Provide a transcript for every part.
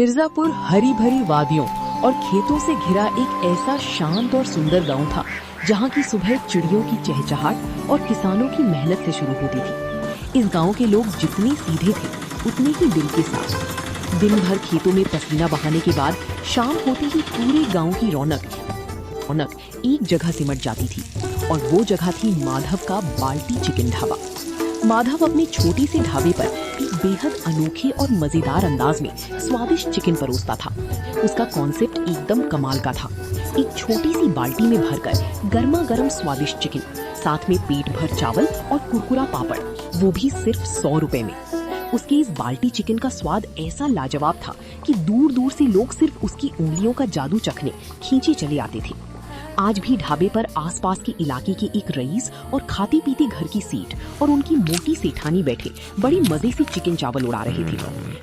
मिर्जापुर हरी भरी वादियों और खेतों से घिरा एक ऐसा शांत और सुंदर गांव था जहां की सुबह चिड़ियों की चहचहाट और किसानों की मेहनत से शुरू होती थी। इस गांव के लोग जितने सीधे थे उतने ही दिल के साथ। दिन भर खेतों में पसीना बहाने के बाद शाम होते ही पूरे गांव की रौनक एक जगह सिमट जाती थी और वो जगह थी माधव का बाल्टी चिकन ढाबा। माधव अपने छोटे से ढाबे पर एक बेहद अनोखे और मजेदार अंदाज में स्वादिष्ट चिकन परोसता था। उसका कॉन्सेप्ट एकदम कमाल का था। एक छोटी सी बाल्टी में भरकर गर्मा गर्म स्वादिष्ट चिकन, साथ में पेट भर चावल और कुरकुरा पापड़, वो भी सिर्फ 100 रुपए में। उसके इस बाल्टी चिकन का स्वाद ऐसा लाजवाब था कि दूर दूर से लोग सिर्फ उसकी उंगलियों का जादू चखने खींचे चले आते थे। आज भी ढाबे पर आसपास के इलाके के एक रईस और खाती पीती घर की सेठ और उनकी मोटी सेठानी बैठे बड़े मजे से चिकन चावल उड़ा रहे थे।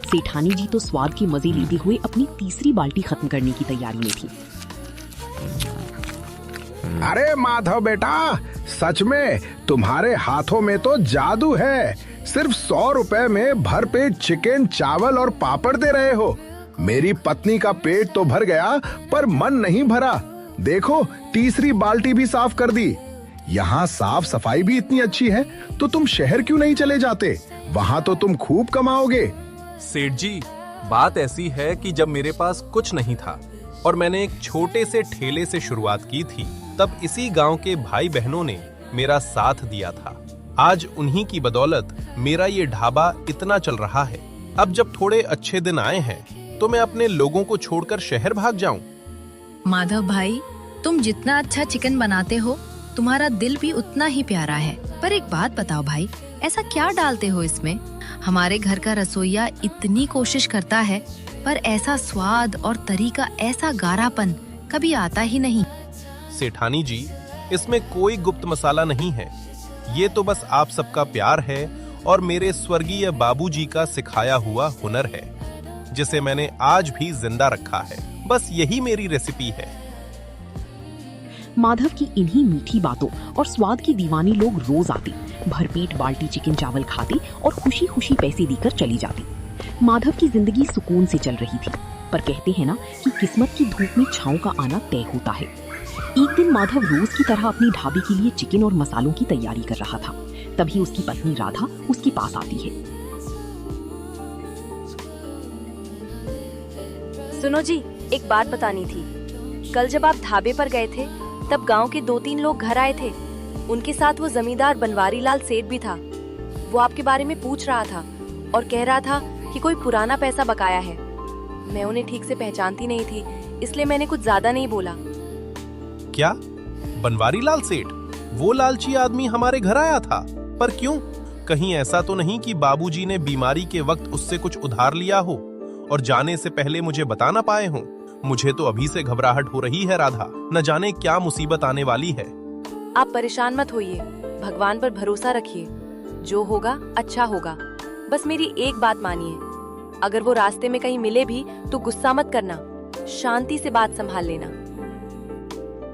सेठानी जी तो स्वाद के मजे लेते हुए अपनी तीसरी बाल्टी खत्म करने की तैयारी में थी। अरे माधव बेटा, सच में तुम्हारे हाथों में तो जादू है। सिर्फ 100 रुपए में भरपेट चिकन, चावल और पापड़ दे रहे हो। मेरी पत्नी का पेट तो भर गया पर मन नहीं भरा। देखो, तीसरी बाल्टी भी साफ कर दी। यहाँ साफ सफाई भी इतनी अच्छी है तो तुम शहर क्यों नहीं चले जाते? वहाँ तो तुम खूब कमाओगे। सेठ जी, बात ऐसी है कि जब मेरे पास कुछ नहीं था और मैंने एक छोटे से ठेले से शुरुआत की थी, तब इसी गांव के भाई बहनों ने मेरा साथ दिया था। आज उन्हीं की बदौलत मेरा ये ढाबा इतना चल रहा है। अब जब थोड़े अच्छे दिन आए हैं तो मैं अपने लोगों को छोड़कर शहर भाग जाऊं? माधव भाई, तुम जितना अच्छा चिकन बनाते हो, तुम्हारा दिल भी उतना ही प्यारा है। पर एक बात बताओ भाई, ऐसा क्या डालते हो इसमें? हमारे घर का रसोइया इतनी कोशिश करता है पर ऐसा स्वाद और तरीका, ऐसा गाढ़ापन कभी आता ही नहीं। सेठानी जी, इसमें कोई गुप्त मसाला नहीं है। ये तो बस आप सबका प्यार है और मेरे स्वर्गीय बाबूजी का सिखाया हुआ हुनर है, जिसे मैंने आज भी जिंदा रखा है। बस यही मेरी रेसिपी है। माधव की इन्हीं मीठी बातों और स्वाद की दीवानी लोग रोज आते, भरपेट बाल्टी चिकन चावल खाते और खुशी खुशी पैसे देकर चली जाती। माधव की जिंदगी सुकून से चल रही थी, पर कहते हैं ना कि किस्मत की धूप में छांव का आना तय होता है। एक दिन माधव रोज की तरह अपनी ढाबे के लिए चिकन और मसालों की तैयारी कर रहा था। तभी उसकी पत्नी राधा उसके पास आती है। सुनो जी, एक बात बतानी थी। कल जब आप ढाबे पर गए थे तब गांव के 2-3 लोग घर आए थे। उनके साथ वो जमींदार बनवारी लाल सेठ भी था। वो आपके बारे में पूछ रहा था और कह रहा था कि कोई पुराना पैसा बकाया है। मैं उन्हें ठीक से पहचानती नहीं थी, इसलिए मैंने कुछ ज्यादा नहीं बोला। क्या बनवारी लाल सेठ? वो लालची आदमी हमारे घर आया था? पर क्यों? कहीं ऐसा तो नहीं कि बाबूजी ने बीमारी के वक्त उससे कुछ उधार लिया हो और जाने से पहले मुझे बता ना पाए हों? मुझे तो अभी से घबराहट हो रही है राधा, न जाने क्या मुसीबत आने वाली है। आप परेशान मत होइए, भगवान पर भरोसा रखिए। जो होगा अच्छा होगा। बस मेरी एक बात मानिए, अगर वो रास्ते में कहीं मिले भी तो गुस्सा मत करना, शांति से बात संभाल लेना।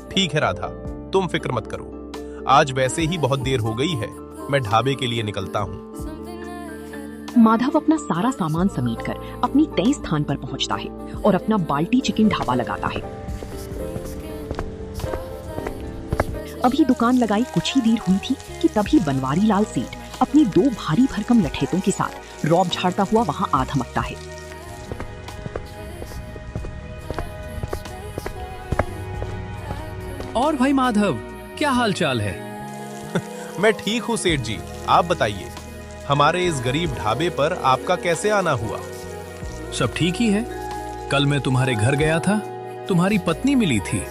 ठीक है राधा, तुम फिक्र मत करो। आज वैसे ही बहुत देर हो गई है, मैं ढाबे के लिए निकलता हूँ। माधव अपना सारा सामान समेटकर अपनी तय स्थान पर पहुंचता है और अपना बाल्टी चिकन ढाबा लगाता है। अभी दुकान लगाई कुछ ही देर हुई थी कि तभी बनवारी लाल सेठ अपनी 2 भारी भरकम लठैतों के साथ रौब झाड़ता हुआ वहां आ धमकता है। और भाई माधव, क्या हाल चाल है? मैं ठीक हूँ सेठ जी, आप बताइए, हमारे इस गरीब ढाबे पर आपका कैसे आना हुआ? सब ठीक ही है। कल मैं तुम्हारे घर गया था, तुम्हारी पत्नी मिली थी।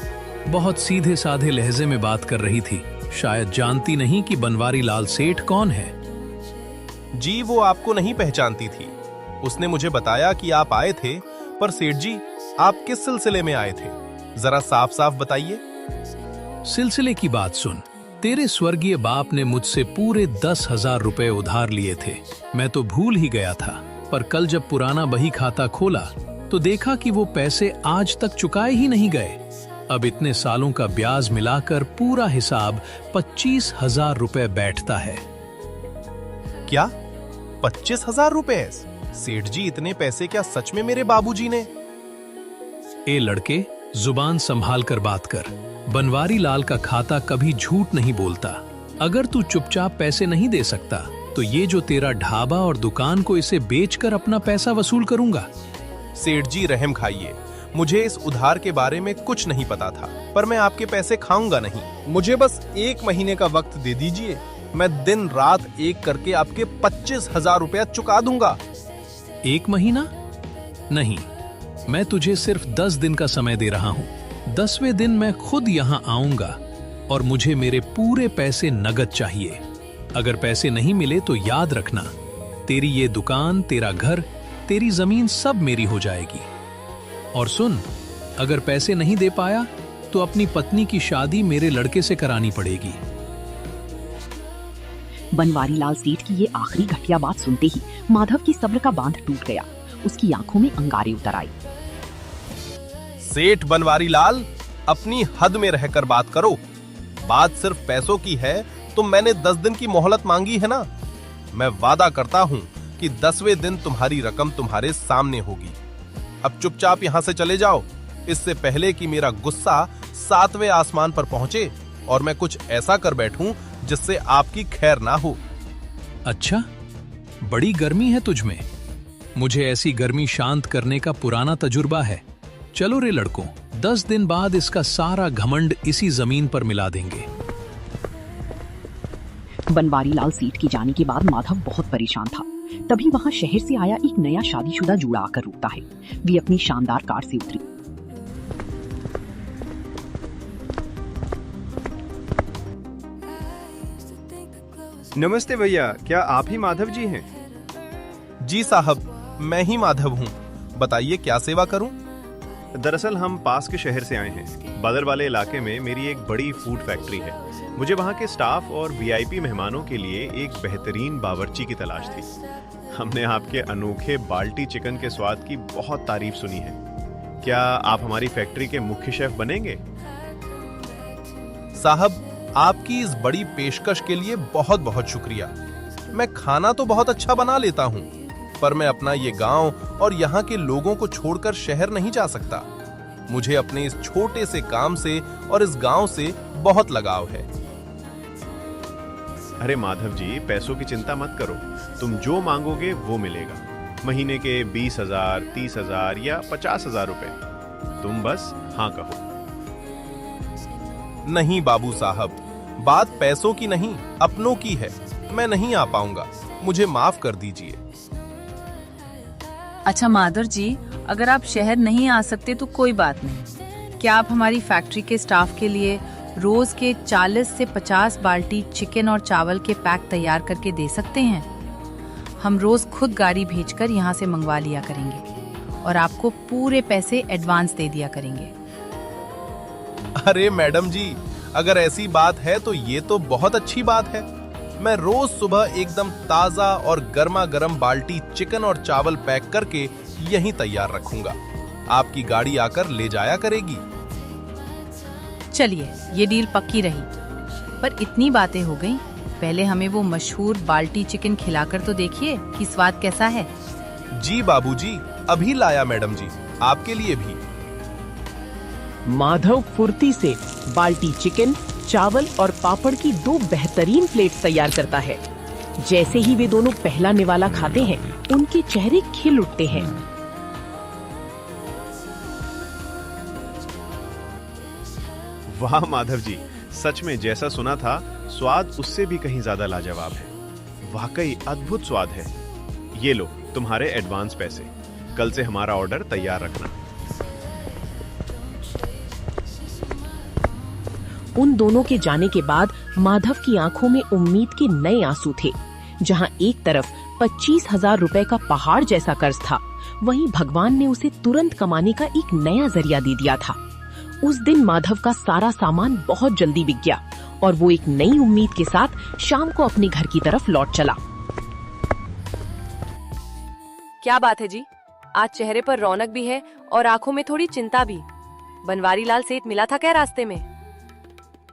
बहुत सीधे साधे लहजे में बात कर रही थी। शायद जानती नहीं कि बनवारी लाल सेठ कौन है। जी, वो आपको नहीं पहचानती थी। उसने मुझे बताया कि आप आए थे, पर सेठ जी, आप किस सिलसिले में आए थे? जरा साफ साफ बताइए। सिलसिले की बात सुन। तेरे स्वर्गीय बाप ने मुझसे पूरे 10,000 रुपए उधार लिए थे। मैं तो भूल ही गया था, पर कल जब पुराना बही खाता खोला तो देखा कि वो पैसे आज तक चुकाए ही नहीं गए। अब इतने सालों का ब्याज मिलाकर पूरा हिसाब 25,000 रुपए बैठता है। क्या 25,000 रुपए? सेठ जी, इतने पैसे क्या सच में मेरे बाबूजी ने? ए लड़के, जुबान संभाल कर बात कर। बनवारी लाल का खाता कभी झूठ नहीं बोलता। अगर तू चुपचाप पैसे नहीं दे सकता तो ये जो तेरा ढाबा और दुकान को इसे बेचकर अपना पैसा वसूल करूंगा। सेठ जी, रहम खाइए। मुझे इस उधार के बारे में कुछ नहीं पता था, पर मैं आपके पैसे खाऊंगा नहीं। मुझे बस 1 महीने का वक्त दे दीजिए। मैं दिन रात एक करके आपके 25,000 रुपया चुका दूंगा। 1 महीना नहीं, मैं तुझे सिर्फ 10 दिन का समय दे रहा हूं। 10वें दिन मैं खुद यहां आऊंगा और मुझे मेरे पूरे पैसे नगद चाहिए। अगर पैसे नहीं मिले तो याद रखना, तेरी ये दुकान, तेरा घर, तेरी जमीन सब मेरी हो जाएगी। और सुन, अगर पैसे नहीं दे पाया तो अपनी पत्नी की शादी मेरे लड़के से करानी पड़ेगी। बनवारी लाल सेठ की ये आखिरी घटिया बात सुनते ही माधव की सब्र का बांध टूट गया। उसकी आंखों में अंगारे उतर आए। सेठ बनवारी लाल, अपनी हद में रहकर बात करो। बात सिर्फ पैसों की है तो मैंने 10 दिन की मोहलत मांगी है ना। मैं वादा करता हूं कि 10वें दिन तुम्हारी रकम तुम्हारे सामने होगी। अब चुपचाप यहां से चले जाओ, इससे पहले कि मेरा गुस्सा 7वें आसमान पर पहुंचे और मैं कुछ ऐसा कर बैठूं जिससे आपकी खैर ना हो। अच्छा, बड़ी गर्मी है तुझ में। मुझे ऐसी गर्मी शांत करने का पुराना तजुर्बा है। चलो रे लड़कों, 10 दिन बाद इसका सारा घमंड इसी जमीन पर मिला देंगे। बनवारी लाल सेठ के जाने के बाद माधव बहुत परेशान था। तभी वहां शहर से आया एक नया शादीशुदा जोड़ा आकर रुकता है। वे अपनी शानदार कार से उतरी। नमस्ते भैया, क्या आप ही माधव जी हैं? जी साहब, मैं ही माधव हूँ। बताइए क्या सेवा करूँ? दरअसल हम पास के शहर से आए हैं। बदर वाले इलाके में मेरी एक बड़ी फूड फैक्ट्री है। मुझे वहाँ के स्टाफ और वीआईपी मेहमानों के लिए एक बेहतरीन बावर्ची की तलाश थी। हमने आपके अनोखे बाल्टी चिकन के स्वाद की बहुत तारीफ सुनी है। क्या आप हमारी फैक्ट्री के मुख्य शेफ बनेंगे? साहब, आपकी इस बड़ी पेशकश के लिए बहुत बहुत शुक्रिया। मैं खाना तो बहुत अच्छा बना लेता हूँ, पर मैं अपना ये गांव और यहाँ के लोगों को छोड़कर शहर नहीं जा सकता। मुझे अपने इस छोटे से काम से और इस गांव से बहुत लगाव है। अरे माधव जी, पैसों की चिंता मत करो। तुम जो मांगोगे वो मिलेगा। महीने के 20,000, 30,000 या 50,000 रुपए। तुम बस हाँ कहो। नहीं बाबू साहब, बात पैसों की नहीं, अपनों की है। मैं नहीं आ पाऊंगा, मुझे माफ कर दीजिए। अच्छा माधव जी, अगर आप शहर नहीं आ सकते तो कोई बात नहीं। क्या आप हमारी फैक्ट्री के स्टाफ के लिए रोज के 40 से 50 बाल्टी चिकन और चावल के पैक तैयार करके दे सकते हैं? हम रोज खुद गाड़ी भेजकर यहाँ से मंगवा लिया करेंगे और आपको पूरे पैसे एडवांस दे दिया करेंगे। अरे मैडम जी, अगर ऐसी बात है तो ये तो बहुत अच्छी बात है। मैं रोज सुबह एकदम ताजा और गर्मा गर्म बाल्टी चिकन और चावल पैक करके यहीं तैयार रखूंगा। आपकी गाड़ी आकर ले जाया करेगी। चलिए, ये डील पक्की रही। पर इतनी बातें हो गई, पहले हमें वो मशहूर बाल्टी चिकन खिलाकर तो देखिए कि स्वाद कैसा है। जी बाबूजी, अभी लाया मैडम जी, आपके लिए भी। माधव फुर्ती से बाल्टी चिकन, चावल और पापड़ की 2 बेहतरीन प्लेट्स तैयार करता है। जैसे ही वे दोनों पहला निवाला खाते हैं, उनके चेहरे खिल उठते हैं। वाह माधव जी, सच में जैसा सुना था, स्वाद उससे भी कहीं ज्यादा लाजवाब है। वाकई अद्भुत स्वाद है। ये लो तुम्हारे एडवांस पैसे। कल से हमारा ऑर्डर तैयार रखना। उन दोनों के जाने के बाद माधव की आंखों में उम्मीद के नए आंसू थे। जहां एक तरफ 25,000 रुपए का पहाड़ जैसा कर्ज था, वहीं भगवान ने उसे तुरंत कमाने का एक नया जरिया दे दिया था। उस दिन माधव का सारा सामान बहुत जल्दी बिक गया और वो एक नई उम्मीद के साथ शाम को अपने घर की तरफ लौट चला। क्या बात है जी, आज चेहरे पर रौनक भी है और आंखों में थोड़ी चिंता भी। बनवारी लाल सेठ मिला था क्या रास्ते में?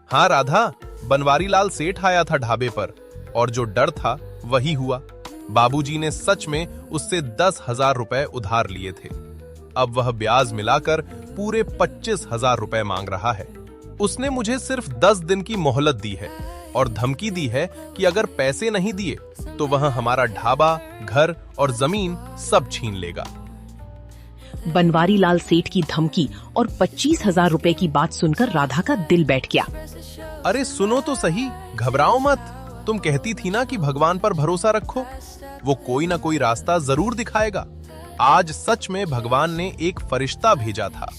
हाँ राधा, बनवारी लाल सेठ आया था ढाबे पर और जो डर था वही हुआ। बाबूजी ने सच में उससे 10,000 रुपए उधार लिए थे। अब वह ब्याज मिलाकर पूरे 25,000 रुपए मांग रहा है। उसने मुझे सिर्फ 10 दिन की मोहलत दी है और धमकी दी है कि अगर पैसे नहीं दिए तो वह हमारा ढाबा, घर और जमीन सब छीन लेगा। बनवारी लाल सेठ की धमकी और 25,000 रुपए की बात सुनकर राधा का दिल बैठ गया। अरे सुनो तो सही, घबराओ मत। तुम कहती थी ना कि भगवान पर भरोसा रखो, वो कोई ना कोई रास्ता जरूर दिखाएगा। आज सच में भगवान ने एक फरिश्ता भेजा था।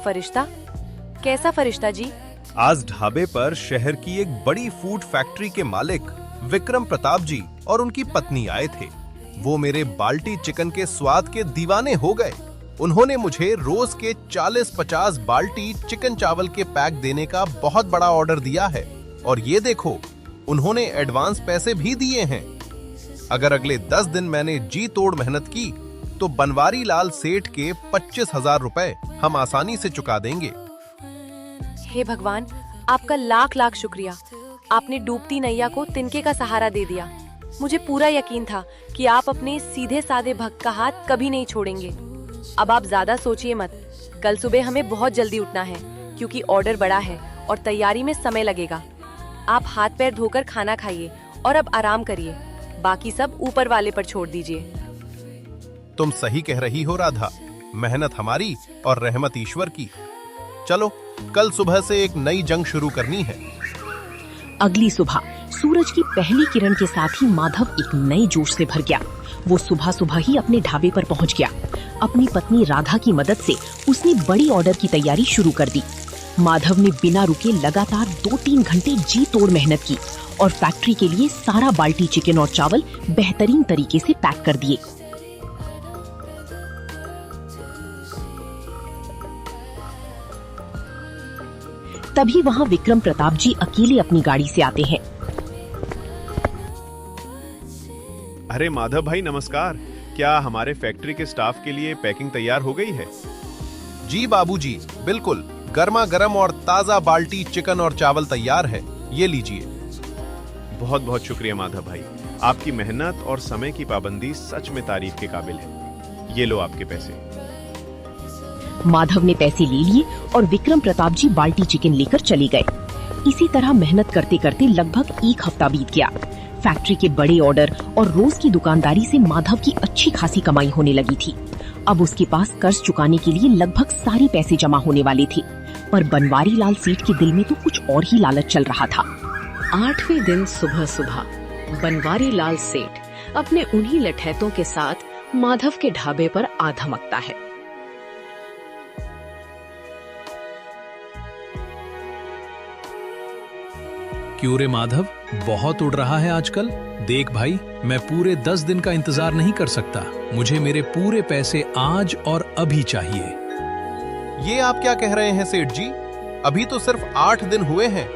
फरिश्ता? कैसा फरिश्ता जी? आज ढाबे पर शहर की एक बड़ी फूड फैक्ट्री के मालिक विक्रम प्रताप जी और उनकी पत्नी आए थे। वो मेरे बाल्टी चिकन के स्वाद के दीवाने हो गए। उन्होंने मुझे रोज के 40-50 बाल्टी चिकन चावल के पैक देने का बहुत बड़ा ऑर्डर दिया है और ये देखो, उन्होंने एडवांस पैसे भी दिए हैं। अगर अगले 10 दिन मैंने जी तोड़ मेहनत की तो बनवारी लाल सेठ के 25,000 रुपए हम आसानी से चुका देंगे। हे भगवान, आपका लाख लाख शुक्रिया। आपने डूबती नैया को तिनके का सहारा दे दिया। मुझे पूरा यकीन था कि आप अपने सीधे साधे भक्त का हाथ कभी नहीं छोड़ेंगे। अब आप ज्यादा सोचिए मत। कल सुबह हमें बहुत जल्दी उठना है क्योंकि ऑर्डर बड़ा है और तैयारी में समय लगेगा। आप हाथ पैर धोकर खाना खाइए और अब आराम करिए। बाकी सब ऊपर वाले पर छोड़ दीजिए। तुम सही कह रही हो राधा, मेहनत हमारी और रहमत ईश्वर की। चलो, कल सुबह से एक नई जंग शुरू करनी है। अगली सुबह सूरज की पहली किरण के साथ ही माधव एक नए जोश से भर गया। वो सुबह सुबह ही अपने ढाबे पर पहुंच गया। अपनी पत्नी राधा की मदद से उसने बड़ी ऑर्डर की तैयारी शुरू कर दी। माधव ने बिना रुके लगातार 2-3 घंटे जी तोड़ मेहनत की और फैक्ट्री के लिए सारा बाल्टी चिकन और चावल बेहतरीन तरीके से पैक कर दिए। तभी वहां विक्रम प्रताप जी अकेले अपनी गाड़ी से आते हैं। अरे माधव भाई नमस्कार, क्या हमारे फैक्ट्री के स्टाफ के लिए पैकिंग तैयार हो गई है? जी बाबूजी, बिल्कुल। गर्मा गर्म और ताजा बाल्टी चिकन और चावल तैयार है, ये लीजिए। बहुत बहुत शुक्रिया माधव भाई, आपकी मेहनत और समय की पाबंदी सच में तारीफ के काबिल है। ये लो आपके पैसे। माधव ने पैसे ले लिए और विक्रम प्रताप जी बाल्टी चिकन लेकर चले गए। इसी तरह मेहनत करते करते लगभग 1 हफ्ता बीत गया। फैक्ट्री के बड़े ऑर्डर और रोज की दुकानदारी से माधव की अच्छी खासी कमाई होने लगी थी। अब उसके पास कर्ज चुकाने के लिए लगभग सारे पैसे जमा होने वाले थे। पर बनवारी लाल सेठ के दिल में तो कुछ और ही लालच चल रहा था। 8वें दिन सुबह सुबह बनवारी लाल सेठ अपने उन्हीं लठैतों के साथ माधव के ढाबे पर आ धमकता है। क्यों रे माधव, बहुत उड़ रहा है आजकल। देख भाई, मैं पूरे 10 दिन का इंतजार नहीं कर सकता। मुझे मेरे पूरे पैसे आज और अभी चाहिए। ये आप क्या कह रहे हैं सेठ जी? अभी तो सिर्फ 8 दिन हुए हैं।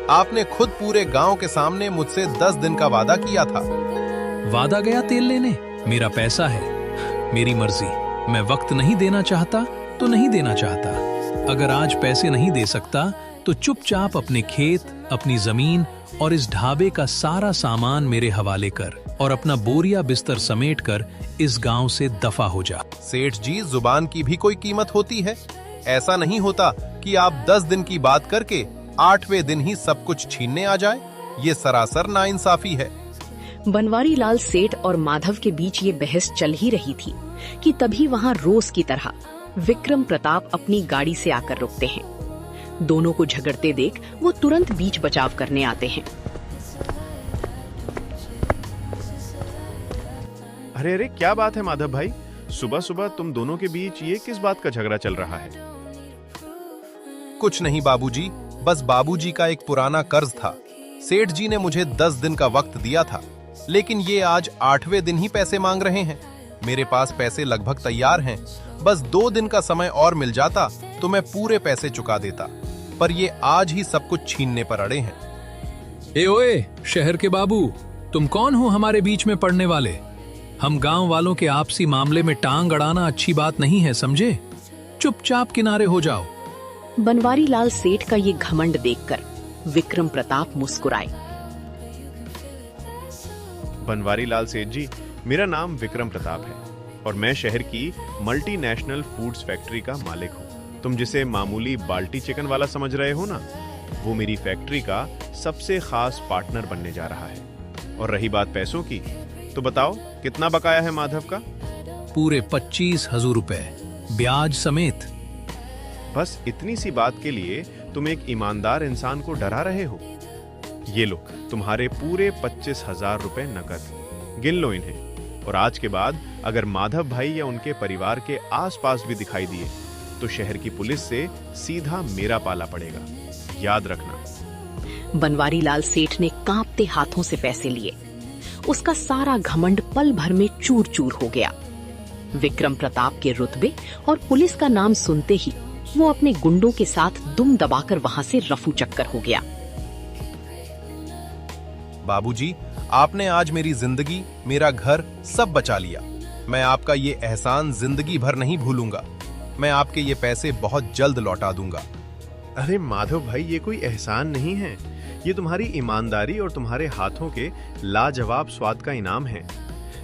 आपने खुद पूरे गांव के सामने मुझसे 10 दिन का वादा किया था। वादा गया तेल लेने? मेरा पैसा है, मेरी मर्जी। मैं वक्त नहीं देना चाहता तो नहीं देना चाहता। अगर आज पैसे नहीं दे सकता तो चुपचाप अपने खेत, अपनी जमीन और इस ढाबे का सारा सामान मेरे हवाले कर और अपना बोरिया बिस्तर समेट कर इस गांव से दफा हो जा। सेठ जी, जुबान की भी कोई कीमत होती है। ऐसा नहीं होता कि आप 10 दिन की बात करके 8वें दिन ही सब कुछ छीनने आ जाए। ये सरासर नाइंसाफी है। बनवारी लाल सेठ और माधव के बीच ये बहस चल ही रही थी कि तभी वहां रोज की तरह विक्रम प्रताप अपनी गाड़ी से आकर रुकते हैं। दोनों को झगड़ते देख वो तुरंत बीच बचाव करने आते हैं। अरे अरे, क्या बात है माधव भाई, सुबह सुबह तुम दोनों के बीच ये किस बात का झगड़ा चल रहा है? कुछ नहीं बाबूजी, बस बाबूजी का एक पुराना कर्ज था। सेठ जी ने मुझे 10 दिन का वक्त दिया था, लेकिन ये आज 8वें दिन ही पैसे मांग रहे हैं। मेरे पास पैसे लगभग तैयार हैं। बस 2 दिन का समय और मिल जाता तो मैं पूरे पैसे चुका देता, पर ये आज ही सब कुछ छीनने पर अड़े हैं। ए ओए, शहर के बाबू, तुम कौन हो हमारे बीच में पड़ने वाले? हम गांव वालों के आपसी मामले में टांग अड़ाना अच्छी बात नहीं है, समझे? चुपचाप किनारे हो जाओ। बनवारी लाल सेठ का ये घमंड देखकर विक्रम प्रताप मुस्कुराए। बनवारी लाल सेठ जी, मेरा नाम विक्रम प्रताप है और मैं शहर की मल्टीनेशनल फूड्स फैक्ट्री का मालिक हूँ। तुम जिसे मामूली बाल्टी चिकन वाला समझ रहे हो ना, वो मेरी फैक्ट्री का सबसे खास पार्टनर बनने जा रहा है। और रही बात पैसों की, तो बताओ कितना बकाया है माधव का? पूरे 25,000 रुपए, ब्याज समेत। बस इतनी सी बात के लिए तुम एक ईमानदार इंसान को डरा रहे हो? ये लो तुम्हारे पूरे 25,000 रुपए नकद, गिन लो इन्हें। और आज के बाद अगर माधव भाई या उनके परिवार के आसपास भी दिखाई दिए तो शहर की पुलिस से सीधा मेरा पाला पड़ेगा, याद रखना। बनवारी लाल सेठ ने कांपते हाथों से पैसे लिए। उसका सारा घमंड पल भर में चूर चूर हो गया। विक्रम प्रताप के रुतबे और पुलिस का नाम सुनते ही वो अपने गुंडों के साथ दुम दबाकर वहां से रफू चक्कर हो गया। बाबूजी, आपने आज मेरी जिंदगी, मेरा घर सब बचा लिया। मैं आपका ये एहसान जिंदगी भर नहीं भूलूंगा। मैं आपके ये पैसे बहुत जल्द लौटा दूंगा। अरे माधव भाई, ये कोई एहसान नहीं है, ये तुम्हारी ईमानदारी और तुम्हारे हाथों के लाजवाब स्वाद का इनाम है।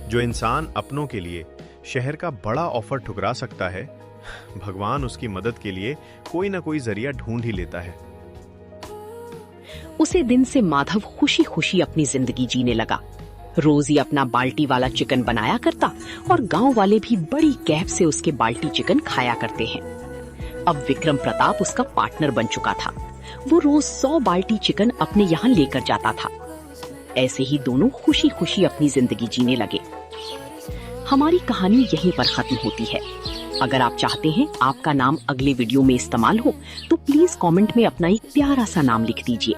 जो इंसान अपनों के लिए शहर का बड़ा ऑफर ठुकरा सकता है, भगवान उसकी मदद के लिए कोई ना कोई जरिया ढूंढ ही लेता है। उसे दिन से माधव खुशी खुशी अपनी जिंदगी जीने लगा। रोज ही अपना बाल्टी वाला चिकन बनाया करता और गांव वाले भी बड़ी कैफ से उसके बाल्टी चिकन खाया करते हैं। अब विक्रम प्रताप उसका पार्टनर बन चुका था। वो रोज 100 बाल्टी चिकन अपने यहाँ लेकर जाता था। ऐसे ही दोनों खुशी खुशी अपनी जिंदगी जीने लगे। हमारी कहानी यहीं पर खत्म होती है। अगर आप चाहते हैं आपका नाम अगले वीडियो में इस्तेमाल हो तो प्लीज कमेंट में अपना एक प्यारा सा नाम लिख दीजिए।